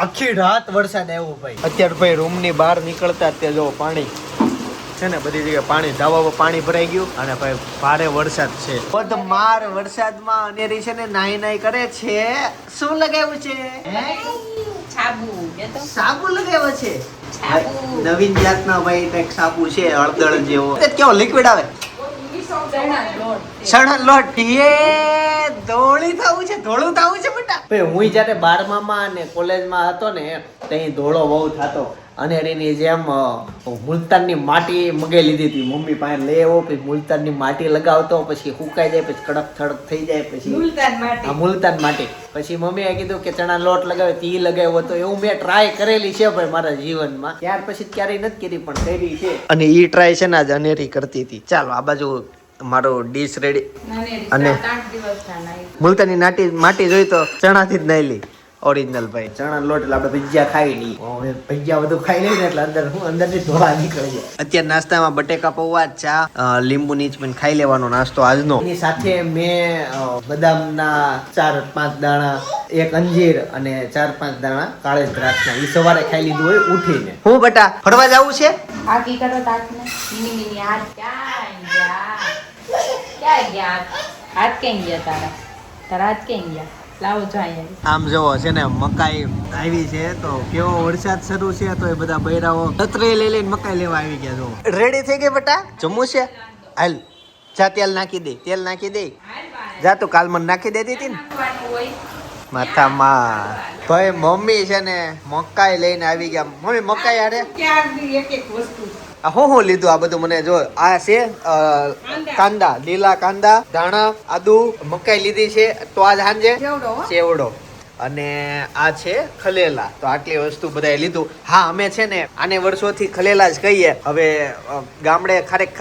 આખી રાત વરસાદ આવ્યો ભાઈ. અત્યારે ભાઈ રૂમ ની બહાર નીકળતા તે જો પાણી છે ને બધી જગ્યાએ પાણી, ધાબા પાણી ભરાઈ ગયું અને ભાઈ ભારે વરસાદ છે. ધોધમાર વરસાદમાં અનેરી છે ને નાઈ કરે છે. શું લગાવ્યું છે? સાબુ લગાવ્યો છે. નવીન જાતના ભાઈ કઈક સાબુ છે હળદર જેવો. કેવો લિક્વિડ આવે? ચણા લોટ. એ ધોળી થવું છે, ધોળું થવું છે બેટા. ભાઈ હું જ્યારે 12મા અને કોલેજમાં હતો ને ત્યાં ધોળો બહુ થતો અને એની જેમ મુલતાનની માટી મગાઈ લીધી હતી મમ્મી પાસે. લેવો પછી મુલતાનની માટી લગાવતો, પછી સુકાઈ જાય, પછી કડક થડક થઈ જાય, પછી મુલતાન માટી. પછી મમ્મીએ કીધું કે ચણા લોટ લગાવે તે લગાવ્યો હતો. એવું મેં ટ્રાય કરેલી છે ભાઈ મારા જીવનમાં. ત્યાર પછી ક્યારેય નથી કરી પણ કરી છે. અને ઈ ટ્રાય છે ને આજ અનેરી કરતી હતી. ચાલો આ બાજુ મારો ડીશ રેડી. અને મુલતાની માટી જોઈ તો ચણાથી જ નાઈ લી ઓરિજિનલ ભાઈ. ચણા લોટ એટલે આપણે ભજીયા ખાઈ લઈએ. ભજીયા બધું ખાઈ લઈએ ને એટલે અંદરથી ધોળા નીકળી જાય. અત્યારે નાસ્તામાં બટેકા પૌવા, ચા, લીંબુ નીચ પણ ખાઈ લેવાનો નાસ્તો આજનો. એની સાથે મેં બદામના 4-5 દાણા, એક અંજીર અને 4-5 દાણા કાળે દ્રાક્ષના ઈ સવારે ખાઈ લીધું હોય ઉઠીને. હું બેટા ફરવા જવું છે? આકી કરો તાકને મિની હાથ ક્યાં ગયા હાથ કેમ ગયા તારા હાથ કેમ ગયા? લાવો જાય. આમ જોવો છે ને મકાઈ આવી છે તો કેવો વરસાદ શરૂ છે તો એ બધા બૈરાઓ છત્રી લઈ લઈને મકાઈ લેવા આવી ગયા. જો રેડી થઈ ગઈ બેટા, જમવું છે? હાલ જા તેલ નાખી દે, તેલ નાખી દે. જા તું કાલ મને નાખી દેતી હતી ને માથામાં. ભાઈ મમ્મી છે ને મકાઈ લઈને આવી ગયા. મમ્મી મકાઈ હારે હું લીધું આ બધું મને જો. આ છે કાંદા, લીલા કાંદા, ધાણા, આદુ, મકાઈ લીધી છે તો આજ સાંજે સેવડો અને આ છે ખલેલા. તો આટલી વસ્તુ બધાએ લીધું. હા અમે છે ને આને વર્ષોથી ખલેલા જ કહીએ. હવે ગામડે ખારેક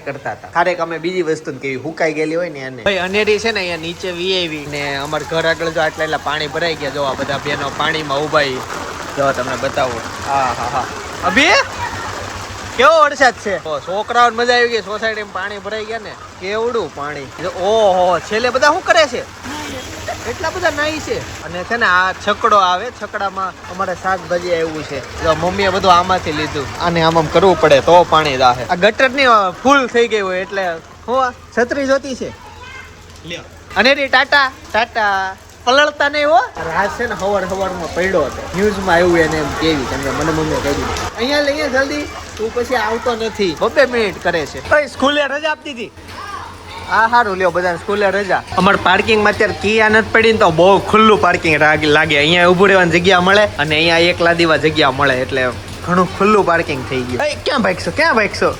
કરતા હતા. ખારેક અમે બીજી વસ્તુ કેવી હુકાઈ ગયેલી હોય ને એને. ભાઈ અનેરી છે ને અહીંયા નીચે વીએવી ને અમાર ઘર આગળ જો આટલા પાણી ભરાઈ ગયા. જો આ બધા બેનો પાણીમાં ઉભાઈ. જો તમને બતાવું. હા અભી કેવો વરસાદ છે. છોકરાઓને મજા આવી ગઈ. સોસાયટીમાં પાણી ભરાઈ ગયા ને કેવડું પાણી. ઓહો છેલ્લે બધા શું કરે છે? એટલા બધા નાઈ છે. અને છે ને આ છકડો આવે, છકડામાં અમારે શાકભાજી આવ્યું છે. જો મમ્મીએ બધું આમાંથી લીધું. આને આમ કરવું પડે તો પાણી રાહે. આ ગટર ની ફૂલ થઈ ગઈ હોય એટલે હું છત્રી જોતી છે. અને ટાટા ટાટા પલળતા નહીં હો. રાત છે ને હવારમાં પડ્યો હતો. ન્યૂઝમાં આવ્યું એને એમ કેવી તમને મને મમ્મીએ કહી દીધું અહીંયા લઈએ જલ્દી તું પછી આવતો નથી. 2 મિનિટ કરે છે. ભાઈ સ્કૂલે રજા આપતી હતી. હા સારું લ્યો બધા સ્કૂલે રજા. અમારે પાર્કિંગમાં અત્યારે કિયા નથી પડી ને તો બહુ ખુલ્લું પાર્કિંગ લાગે. અહીંયા ઉભું રહેવાની જગ્યા મળે અને અહીંયા એકલા દીવા જગ્યા મળે એટલે ઘણું ખુલ્લું પાર્કિંગ થઈ ગયું. ક્યાં ભાગશો?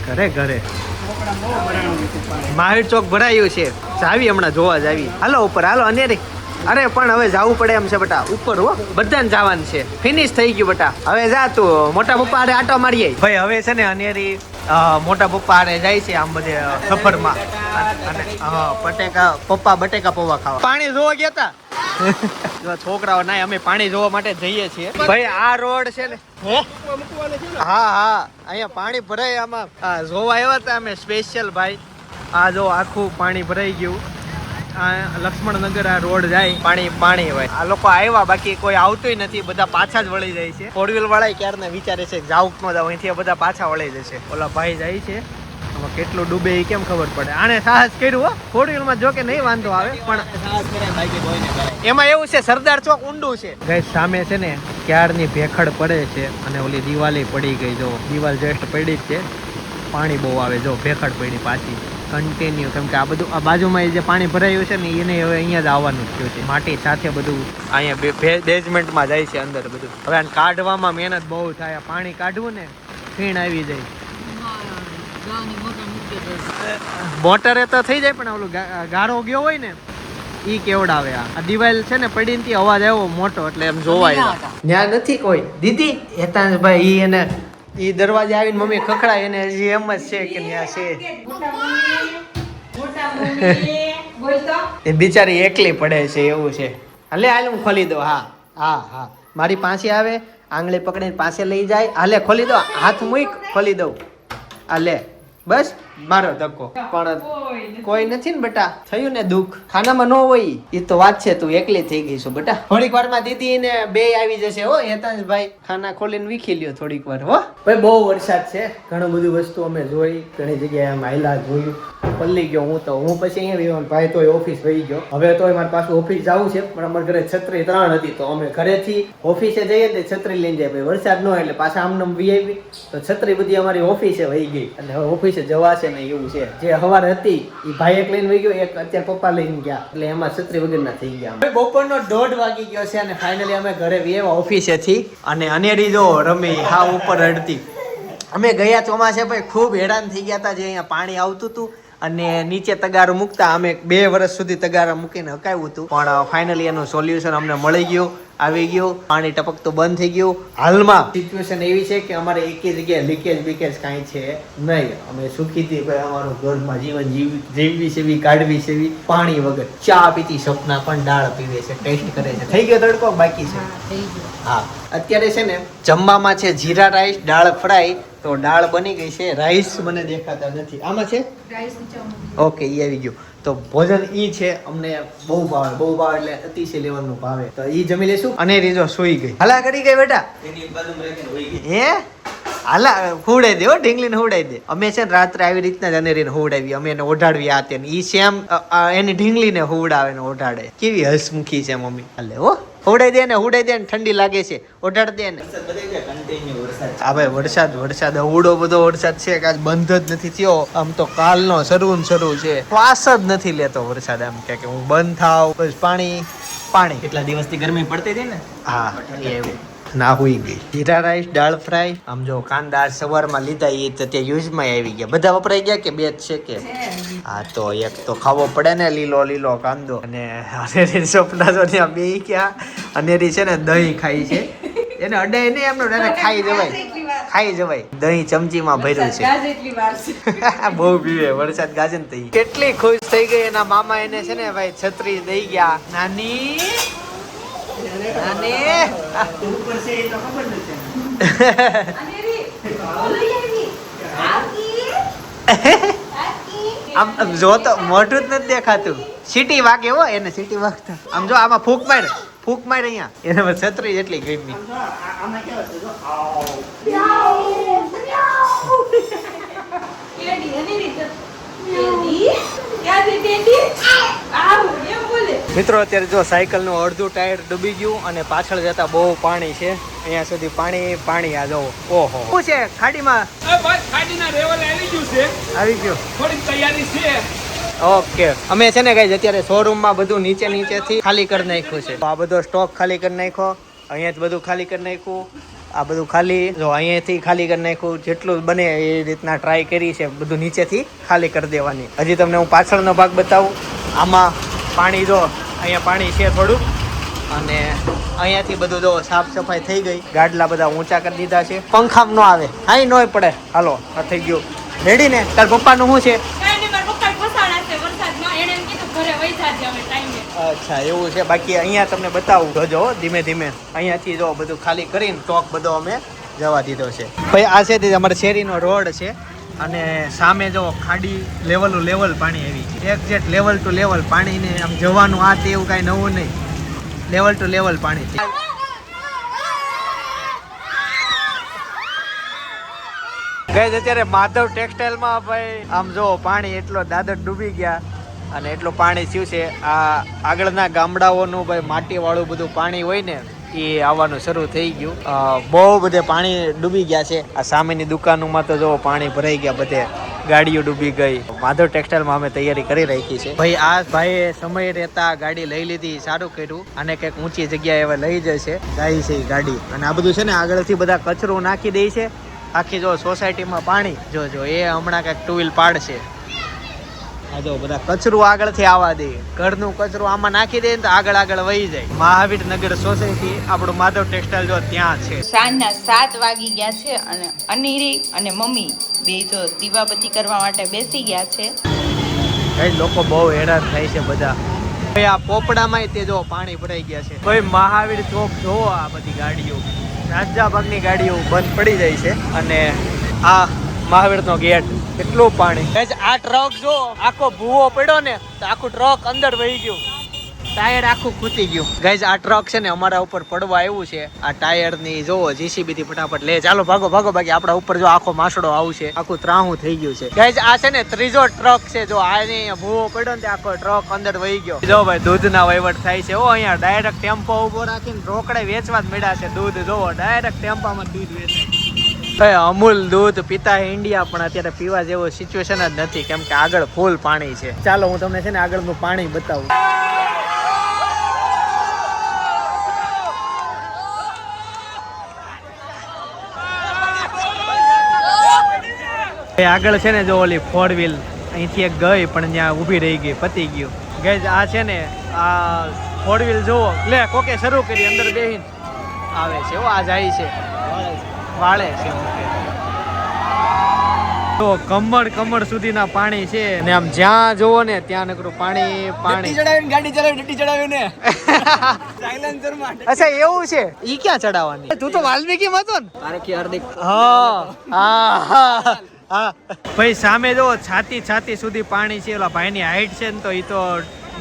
ઘરે મહાવીર ચોક ભરાયું છે. જાવી હમણાં જોવા જાવી. હાલો ઉપર હાલો. અનેરી અરે પણ હવે જવું પડે એમ છે બેટા ઉપર. હો બધાને જવાનું છે. ફિનિશ થઈ ગયું બેટા. હવે જા તું મોટા પપ્પા હારે આટો મારીએ. ભાઈ હવે છે ને અનેરી મોટા પપ્પા હારે જાય છે આમ બધે સફરમાં. અને પપ્પા બટેકા પૌવા ખાવા. પાણી જોવા ગયા હતા છોકરાઓ ના. અમે પાણી જોવા માટે જઈએ છીએ. ભાઈ આ રોડ છે ને હા અહીંયા પાણી ભરાય. આમાં જોવા આવ્યા હતા અમે સ્પેશિયલ ભાઈ. આ જો આખું પાણી ભરાઈ ગયું. આ લક્ષ્મણનગર આ રોડ જાય પાણી હોય. આ લોકો આવ્યા બાકી કોઈ આવતું નથી. બધા પાછા જ વળી જાય છે. 4 વ્હીલ વાળા ક્યારના વિચારે છે જાવ ન જાવ. અહીંથી બધા પાછા વળી જશે. ઓલા ભાઈ જાય છે. કેટલું ડૂબે એ કેમ ખબર પડે. આને સાહસ કર્યું હો. 4 વ્હીલમાં જો કે નહીં વાંધો આવે પણ એમાં એવું છે સરદાર ચોક ઊંડું છે. ગઈ સામે છે ને ક્યારની ભેખડ પડે છે અને ઓલી દિવાલે પડી ગઈ. જો દિવાલ જસ્ટ પડી જ છે. પાણી બહુ આવે. જો ભેખડ પડી પાછી કન્ટિન્યુ. કેમ કે આ બધું આ બાજુમાં જે પાણી ભરાયું છે ને એને હવે અહીંયા જ આવવાનું થયું છે. માટી સાથે બધું અહીંયા બેઝમેન્ટમાં જાય છે અંદર બધું. હવે આને કાઢવામાં મહેનત બહુ થાય. પાણી કાઢવું ને ફીણ આવી જાય. મોટરે તો થઈ જાય પણ ઓલું ગારો ગયો હોય ને ઈ કેવડાવે. આ દિવાલ છે ને પડી ને અવાજ આવ્યો મોટો એટલે એમ જોવાય. ત્યાં નથી કોઈ દીદી હેતાંશભાઈ. ઈ એને ઈ દરવાજે આવીને મમ્મી ખખડાય એને હજી એમ જ છે કે ત્યાં છે. એ બિચારી એકલી પડે છે એવું છે. હાલે હાલ હું ખોલી દઉં. હા મારી પાસે આવે આંગળી પકડીને પાસે લઈ જાય. હાલે ખોલી દો. હાથ મૂક ખોલી દઉં. હાલે બસ મારો ધક્કો પણ કોઈ નથી ને બેટા થયું ને દુઃખ ખાનામાં ન હોય એ તો વાત છે તું એકલી થઈ ગઈ છો બેટા થોડીક વારમાં દીદી ને બે આવી જશે હો હેતાંશભાઈ ખાના ખોલીને વીખી લ્યો થોડીક વાર હો ભાઈ બહુ વરસાદ છે ઘણું બધું વસ્તુ અમે જોઈ ઘણી જગ્યાએ આમ હાયલા જોયું પલ્લી ગયો હું પછી અહીંયા ભાઈ તોય ઓફિસ વહી ગયો હવે તોય મારે પાછું ઓફિસ જવું છે પણ અમારા ઘરે છત્રી 3 હતી તો અમે ઘરેથી ઓફિસે જઈએ ને છત્રી લઈને જાય ભાઈ વરસાદ ન હોય એટલે પાછા આમ વી તો છત્રી બધી અમારી ઓફિસે વહી ગઈ એટલે હવે ઓફિસે જવાશે ને એવું છે જે હવારે હતી એ ભાઈ એક લઈને વહી ગયો એક અત્યારે પપ્પા લઈને ગયા એટલે એમાં છત્રી વગરના થઈ ગયા બપોરનો 1:30 વાગી ગયો છે અને ફાઇનલી અમે ઘરે વ્યવા ઓફિસેથી અને અનેરી જો રમી હા ઉપર અડતી અમે ગયા ચોમાસે ભાઈ ખૂબ હેરાન થઈ ગયા હતા જે અહીંયા પાણી આવતું હતું અને નીચે તગારો મૂકતા અમે 2 વર્ષ સુધી તગારા મૂકીને હકાવ્યું હતું પણ ફાઇનલી એનું સોલ્યુશન અમને મળી ગયું આવી ગયું પાણી ટપકતું બંધ થઈ ગયું હાલમાં સિચ્યુએશન એવી છે કે અમારે એકે જગ્યાએ લીકેજ બીકેજ કાંઈ છે નહીં અમે સુખીથી ભાઈ અમારું ઘરમાં જીવન જીવવી સેવી કાઢવી સેવી પાણી વગર ચા પીતી સપના પણ દાળ પીવે છે ટેસ્ટ કરે છે થઈ ગયો તડકો બાકી છે હા અત્યારે છે ને જમવામાં છે જીરા રાઈસ દાળ ફ્રાય તો દાળ બની ગઈ છે રાઈસ મને દેખાતા નથી આમાં છે ઓકે ઈ આવી ગયું તો ભોજન ઈ છે અમને બહુ ભાવે એટલે અતિશય લેવલનું ભાવે તો ઈ જમી લેશું અને રીજો સુઈ ગઈ હાલા કરી ગઈ બેટા હે હાલા હુવડાઈ દે હો ઢીંગલીને હુવડાઈ દે અમે છે ને રાત્રે આવી રીતના જ અનેરીને હુવડાવી અમે એને ઓઢાડવી આ તેને ઈ સેમ એની ઢીંગલીને હુવડાવે ને ઓઢાડે કેવી હસમુખી છે મમ્મી હાલે હો હુવડાઈ દે ને હુવડાઈ દે ને ઠંડી લાગે છે ઓઢાડ દે ને હા ભાઈ વરસાદ અવડો બધો વરસાદ છે કે આજ બંધ જ નથી થયો આમ તો કાલનો શરૂ છે શ્વાસ જ નથી લેતો વરસાદ આમ કે હું બંધ થાવ બસ પાણી કેટલા દિવસથી ગરમી પડતી હતી ને હા એવું ના હોઈ ગઈ જીરા રાઈસ દાળ ફ્રાય આમ જો કાંદા સવારમાં લીધા એ તો તે યુઝમાં આવી ગયા બધા વપરાઈ ગયા કે બે જ છે કે હા તો એક તો ખાવો પડે ને લીલો કાંદો અને અનેરી સપના તો ત્યાં બે ક્યાં અનેરી છે ને દહીં ખાઈ છે એને અડાય નહીં એમનો એને ખાઈ જવાય દહીં ચમચીમાં ભર્યું છે બહુ પીવે વરસાદ ગાજે ને થઈ કેટલી ખુશ થઈ ગઈ એના મામા એને છે ને ભાઈ છત્રી દઈ ગયા નાની આમ જો તો મોઢું જ નથી દેખાતું સીટી વાગે હો એને સીટી વાગતા આમ જો આમાં ફૂંક માર અહીંયા એને છત્રી જેટલી ગમી મિત્રો અત્યારે જો સાયકલ નું અડધું ટાયર ડૂબી ગયું અને પાછળ જતા બહુ પાણી છે અહીંયા સુધી પાણી આ જો ઓહો શું છે ખાડીમાં ખાડીના લેવલ આવી ગયું થોડી તૈયારી છે ઓકે અમે છે ને ગાઈસ અત્યારે શોરૂમ માં બધું નીચેથી ખાલી કરી નાખ્યું છે આ બધો સ્ટોક ખાલી કરી નાખ્યો અહીંયાથી બધું ખાલી કરી નાખ્યું આ બધું ખાલી જો અહીંયાથી ખાલી કરી નાખ્યું જેટલું બને એ રીતના ટ્રાય કરી છે બધું નીચેથી ખાલી કરી દેવાની હજી તમને હું પાછળનો ભાગ બતાવું આમાં પાણી જો અહીંયા પાણી છે થોડુંક અને અહીંયાથી બધું જો સાફ સફાઈ થઈ ગઈ ગાડલા બધા ઊંચા કરી દીધા છે પંખામાં ન આવે હાઈ નોય પડે હાલો આ થઈ ગયું રેડી ને તાર પપ્પાનું શું છે અચ્છા એવું છે બાકી અહીંયા તમને બતાવું જોજો ધીમે ધીમે અહીંયાથી જો બધું ખાલી કરીને સ્ટોક બધો અમે જવા દીધો છે ભાઈ આ છે અમારે શેરીનો રોડ છે અને સામે જો ખાડી લેવલ પાણી આવી છે એક્ઝેક્ટ લેવલ ટુ લેવલ પાણીને આમ જવાનું આ તે એવું કાંઈ નવું નહીં લેવલ ટુ લેવલ પાણી છે ગઈ અત્યારે માધવ ટેક્સટાઇલમાં ભાઈ આમ જો પાણી એટલો દાદર ડૂબી ગયા અને એટલું પાણી થયું છે આ આગળના ગામડાઓનું ભાઈ માટીવાળું બધું પાણી હોય ને એ આવવાનું શરૂ થઈ ગયું બહુ બધે પાણી ડૂબી ગયા છે આ સામેની દુકાનોમાં તો જો પાણી ભરાઈ ગયા બધે ગાડીઓ ડૂબી ગઈ માધવ ટેક્સટાઇલમાં અમે તૈયારી કરી રાખી છે ભાઈ આ ભાઈએ સમય રહેતા ગાડી લઈ લીધી સારું કર્યું અને કંઈક ઊંચી જગ્યાએ હવે લઈ જશે જાય છે ગાડી અને આ બધું છે ને આગળથી બધા કચરો નાખી દે છે આખી જો સોસાયટીમાં પાણી જો એ હમણાં કંઈક 2 વ્હીલ પાડશે આ જો બધા કચરું આગળથી આવવા દે ઘરનું કચરું આમાં નાખી દે તો આગળ વહી જાય મહાવીર નગર સોસાયટી આપણું માધવ ટેક્સટાઇલ જો ત્યાં છે સાંજના 7 વાગી ગયા છે અને અનીરી અને મમ્મી બે જો દીવાબત્તી કરવા માટે બેસી ગયા છે કઈ લોકો બહુ હેરાન થાય છે બધા ભાઈ આ પોપડામાં તે જો પાણી ભરાઈ ગયા છે ભાઈ મહાવીર ચોક જોવો આ બધી ગાડીઓ રાજા ભાગની ગાડીઓ બંધ પડી જાય છે અને આ મહાવીરનો ગેટ, કેટલું પાણી. આ ટ્રક જો આખો ભૂવો પડ્યો ને તો આખું ટ્રક અંદર વહી ગયું, ટાયર આખું ખૂટી ગયું. ગાઈઝ આ ટ્રક છે ને અમારા ઉપર પડવા આવ્યું છે. આ ટાયર ની જોવો જીસીબી થી ફટાફટ લે, ચાલો ભાગો ભાગો, બાકી આપડા ઉપર જો આખો માસડો આવશે, આખું ત્રાહું થઈ ગયું છે. ગાઈઝ આ છે ને ત્રીજો ટ્રક છે, જો આની ભૂવો પડ્યો ને આખો ટ્રક અંદર વહી ગયો. જો ભાઈ દૂધના વહીવટ થાય છે. ઓ અહીંયા ડાયરેક્ટ ટેમ્પો ઉભો રાખીને રોકડે વેચવા જ મળ્યા છે દૂધ. જોવો ડાયરેક્ટ ટેમ્પામાં દૂધ વેચાય. અમૂલ દૂધ પીતા ઇન્ડિયા, પણ અત્યારે પીવા જેવો સિચ્યુએશન જ નથી, કેમ કે આગળ ફૂલ પાણી છે. ચાલો હું તમને છે ને આગળનું પાણી બતાવું. આગળ છે ને જો ઓલી 4 વ્હીલ અહીંથી એક ગઈ પણ ત્યાં ઊભી રહી ગઈ, પતી ગયું. ગઈ આ છે ને આ 4 વ્હીલ જોવો, લે કોકે શરૂ કરી, અંદર બેહીને આવે છે. આ જાય છે વાળે છે. તો કમર સુધીના પાણી છે ને આમ જ્યાં જોવો ને ત્યાં નકરું પાણી પાણી. ગાડી ચડાવી ડટી ચડાવીને સાયલેન્સર માં. અચ્છા એવું છે, ઈ ક્યાં ચડાવવાની? તું તો વાલ્મીકી માં હતો ને. તારકી હાર્દિક. હા ભાઈ સામે જો છાતી સુધી પાણી છે. ઓલા ભાઈની હાઈટ છે ને તો ઈ તો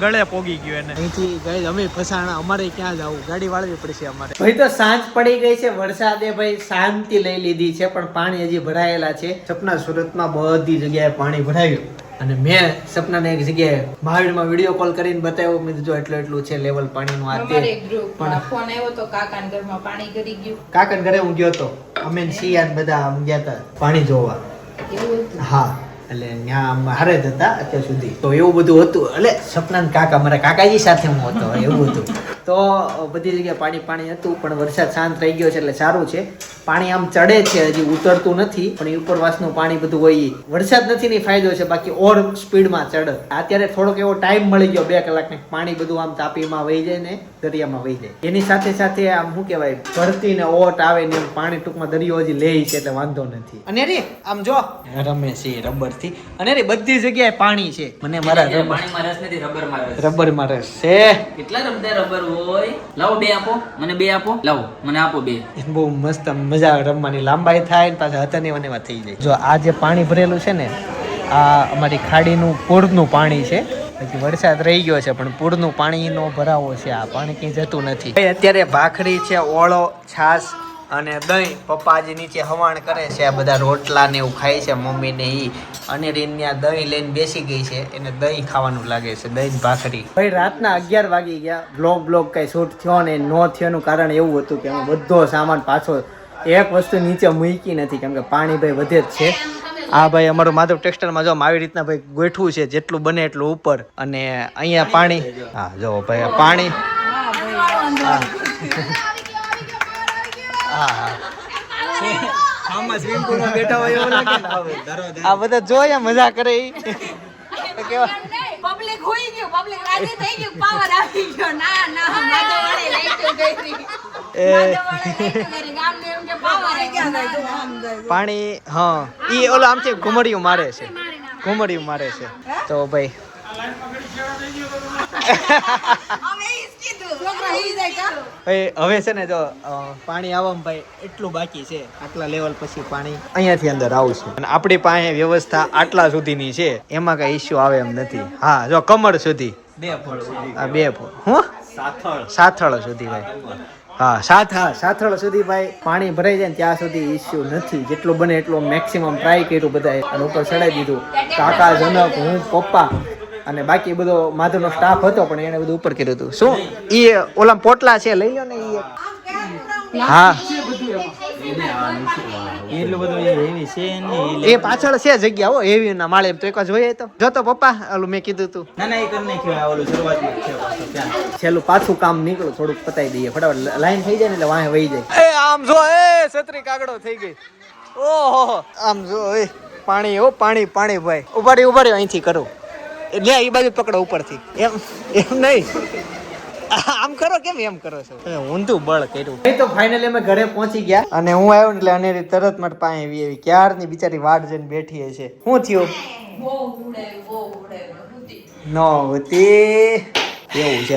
ગળે પોગી ગયું એને. અહીંથી ગાઈસ અમે ફસાણા, અમારે ક્યાં જવું, ગાડી વાળવી પડશે અમારે. ભાઈ તો સાંજ પડી ગઈ છે, વરસાદે ભાઈ શાંતિ લઈ લીધી છે, પણ પાણી હજી ભરાયેલા છે. સપના સુરતમાં બધી જગ્યાએ પાણી ભરાયું અને મેં સપનાને એક જગ્યાએ મહાવીરમાં વિડીયો કોલ કરીને બતાવ્યું, મેં જો એટલું છે લેવલ પાણીનું. આ તે પણ ફોન આવ્યો તો કાકાના ઘરમાં પાણી કરી ગયું. કાકાના ઘરે હું ગયો તો, અમે સિયાન બધા ગયા હતા પાણી જોવા. હા એટલે ત્યાં હારે જ હતા અત્યાર સુધી, તો એવું બધું હતું. એટલે સપના કાકા, મારા કાકાજી સાથે હું હતો, એવું હતું. તો બધી જગ્યાએ પાણી હતું, પણ વરસાદ શાંત થઈ ગયો છે એટલે સારું છે. પાણી આમ ચડે છે, હજી ઉતરતું નથી, પણ એ ઉપરવાસનું પાણી બધું હોય. વરસાદ નથી ને ફાયદો છે, બાકી ઓર સ્પીડમાં ચડે. અત્યારે થોડોક એવો ટાઈમ મળી ગયો 2 કલાકને, પાણી બધું આમ તાપીમાં વહી જાય ને દરિયામાં વહી જાય. એની સાથે સાથે આમ શું કહેવાય, ભરતી ને ઓટ આવે ને એમ પાણી ટૂંકમાં દરિયો હજી લે છે એટલે વાંધો નથી. અને રે આમ જો રમે છે રબર થી, અને રે બધી જગ્યાએ પાણી છે. મને મારા પાણીમાં રસ નથી, રબરમાં રસ. રબરમાં રસ છે. કેટલા રમતા રબર હોય? લાવો 2 આપો, મને 2 આપો. લાવો મને આપો 2. બહુ મસ્ત મજા આવે રમવાની, લાંબાઈ થાય ને પાછા હતા ને એવા થઈ જાય. જો આ જે પાણી ભરેલું છે ને, આ અમારી ખાડીનું પૂરનું પાણી છે. હજી વરસાદ રહી ગયો છે પણ પૂરનું પાણીનો ભરાવો છે. આ પાણી ક્યાંય જતું નથી. અત્યારે ભાખરી છે, ઓળો, છાશ અને દહીં. પપ્પા આજે નીચે હવાણ કરે છે, આ બધા રોટલા ને એવું ખાય છે મમ્મી ને ઈ. અને ત્યાં દહીં લઈને બેસી ગઈ છે, એને દહીં ખાવાનું લાગે છે, દહીં ભાખરી. ભાઈ રાતના 11 વાગી ગયા. બ્લોગ કઈ શૂટ થયો ને નો થયોનું કારણ એવું હતું કે બધો સામાન પાછો, એક વસ્તુ નીચે મૂકી નથી, કેમ કે પાણી ભાઈ વધે જ છે. આ ભાઈ અમારું માધવ ટેક્સટાઇલમાં જો આવી રીતના ભાઈ ગોઠવું છે, જેટલું બને એટલું ઉપર. અને અહીંયા પાણી, હા જો ભાઈ પાણી, આ બધા જોયા મજા કરે. પબ્લિક હોઈ ગયું, પબ્લિક રાજી થઈ ગયું, પાવર આવી ગયો. ના માધવ વાળે લાઈટ ગઈ. પાણી હા ઈ ઓલો આમ છે ઘુમડિયું મારે છે, તો ભાઈ હવે છે ને જો પાણી આવવામાં ભાઈ એટલું બાકી છે, આટલા લેવલ પછી પાણી અહીંયાથી અંદર આવશે. અને આપણી પાસે વ્યવસ્થા આટલા સુધીની છે, એમાં કઈ ઇસ્યુ આવે એમ નથી. હા જો કમર સુધી 2 ફૂટ હું સાથળ સુધી ભાઈ. હા સાથળ સુધી ભાઈ પાણી ભરાઈ જાય ને ત્યાં સુધી ઇસ્યુ નથી. જેટલું બને એટલું મેક્સિમમ ટ્રાય કર્યું બધાએ, અને ઉપર ચડાવી દીધું. કાકા, જનક, હું, પપ્પા અને બાકી બધો માધવનો સ્ટાફ હતો, પણ એને બધું ઉપર કર્યું હતું. શું ઈ ઓલા પોટલા છે, લઈ લો ને ઈ. હા એટલું બધું એવી છે નહીં, એ પાછળ છે જગ્યા હો એવી ના માળે. તો એકવાર જોઈએ તો જો તો પપ્પા, ઓલું મેં કીધું તું. ના એ કરી નાખ્યું, ઓલું શરૂઆતમાં છે. છેલ્લું પાછું કામ નીકળું, થોડુંક પતાવી દઈએ ફટાફટ, લાઈન થઈ જાય ને એટલે વાહે વહી જાય. એ આમ જો, એ છત્રી કાગડો થઈ ગઈ. ઓહો આમ જો, એ પાણી હો પાણી ભાઈ. ઉભાડી અહીંથી કરું એટલે એ બાજુ પકડો ઉપરથી. એમ નહીં, આમ કરો, કેમ એમ કરો છો? ઊંધું બળ કર્યું. તો ફાઇનલી અમે ઘરે પહોંચી ગયા, અને હું આવ્યો ને એટલે અનેરી તરત મારી પાસે આવી. ક્યારની બિચારી વાટ જોઈને બેઠી છે. શું થયું? નો હોતી એવું છે.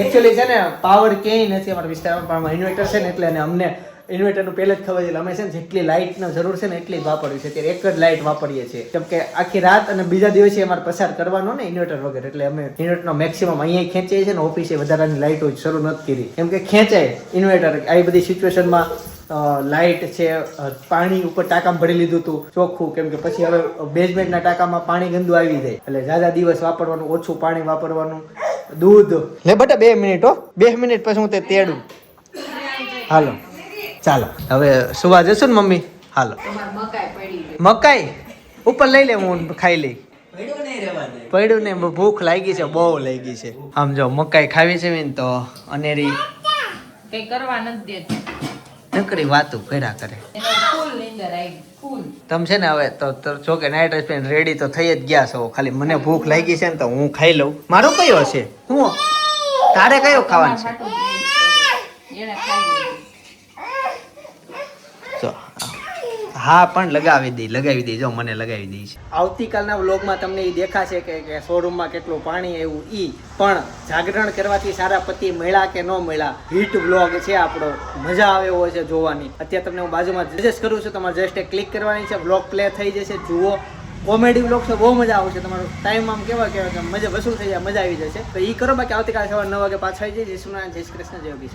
એકચ્યુઅલી છે ને પાવર ક્યાંય નથી અમારા વિસ્તારમાં, પણ ઇન્વર્ટર છે ને એટલે અમને ઇન્વર્ટરનું પહેલે જ ખબર છે એટલે અમે છે ને જેટલી લાઇટની જરૂર છે ને એટલી જ વાપરવી છે. અત્યારે એક જ લાઇટ વાપરીએ છીએ કેમ કે આખી રાત અને બીજા દિવસે અમારે પસાર કરવાનો ને ઇન્વર્ટર વગર, એટલે અમે ઇન્વર્ટરનો મેક્સિમમ અહીંયા ખેંચીએ છીએ ને ઓફિસે વધારાની લાઇટો શરૂ નથી કરી કેમ કે ખેંચાય ઇન્વર્ટર. આવી બધી સિચ્યુએશનમાં લાઇટ છે, પાણી ઉપર ટાંકામાં ભરી લીધું હતું ચોખ્ખું કેમ કે પછી હવે બેઝમેન્ટના ટાંકામાં પાણી ગંદુ આવી જાય એટલે ઝાઝા દિવસ વાપરવાનું, ઓછું પાણી વાપરવાનું. દૂધ લે બેટા 2 મિનિટ હો, 2 મિનિટ પછી હું તે તેડું. હાલો ચાલો હવે સુવા જશું ને મમ્મી? હાલો મકાઈ ઉપર લઈ લે, હું ખાઈ લઈ. પડ્યું ને ભૂખ લાગી છે, બહુ લાગી છે. આમ જો મકાઈ ખાવી છે ને તો અનેરી કઈ કરવા નથી દેતી, નકરી વાતું કર્યા કરે. ફૂલ નીંદર આવી, ફૂલ. તમે છે ને હવે તો જો કે નાઇટ ડ્રેસ પહેરીને રેડી તો થઈ જ ગયા છો, ખાલી મને ભૂખ લાગી છે ને તો હું ખાઈ લઉં. મારો કયો છે? હું તારે કયો ખાવાનો છે? એને ખાઈ લીધું. જો હા પણ લગાવી દઈ જો મને લગાવી દઈ છે. આવતીકાલના વ્લોગમાં તમને એ દેખાશે કે શોરૂમમાં કેટલું પાણી આવ્યું ઈ, પણ જાગરણ કરવાથી સારા પતિ મળ્યા કે ન મળ્યા હિટ વ્લોગ છે આપણો, મજા આવે એવો છે જોવાની. અત્યારે તમને હું બાજુમાં સજેસ્ટ કરું છું, તમારે જસ્ટ ક્લિક કરવાની છે, વ્લોગ પ્લે થઈ જશે, જુઓ. કોમેડી વ્લોગ છે, બહુ મજા આવશે. તમારો ટાઈમ આમ કેવા મજા વસૂલ થઈ જાય, મજા આવી જશે. તો એ કરો, બાકી આવતીકાલે સવારે 9 વાગે પાછા આવી જાય. જય શ્રી કૃષ્ણ, જય શ્રી કૃષ્ણ, જય યોગીશ.